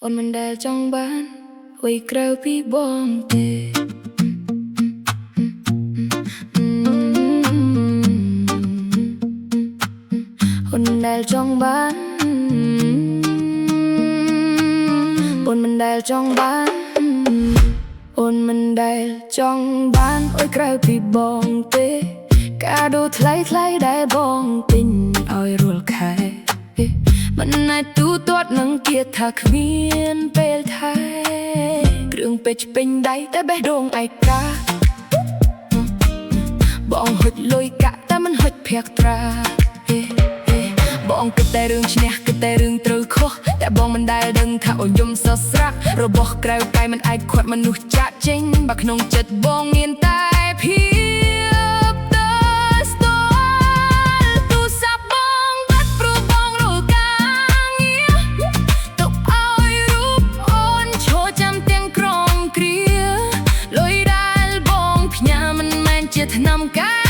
អូនមិនដែលចង់បានអ្វីក្រៅពីបងទេអូនមិនដែលចង់បានអូនមិនដែលចង់បានអូនមិនដែលចង់បានអ្វីក្រៅពីបងទេកាដូថ្លៃថ្លៃដែលបងទិញឲ្យរាល់ខែមិនអាចទូទាត់នឹងគៀតថាគ្មានពេលថែគ្រឿងពេជ្រពេញដៃតែបេះដូងឯកាបងហុចលុយកាក់តែមិនហុចភ័ក្រត្រាបងគិតតែរឿងឈ្នះគិតតែរឿងត្រូវខុសតែបងមិនដែលដឹងថាអូនយំសស្រាក់របស់ក្រៅកាយមិនអាចខាត់មនុស្សចាក់ចេញបើក្នុងចិត្តបងមានតែភាពទៅស្ទល់ទូរស័ព្ទបងបាត់ព្រោះបងរកការងារទុកឲ្យរូបអូនឈរចាំទាំងក្រងគ្រាលុយដែលបងផ្ញើមិនមែនជាថ្នាំកា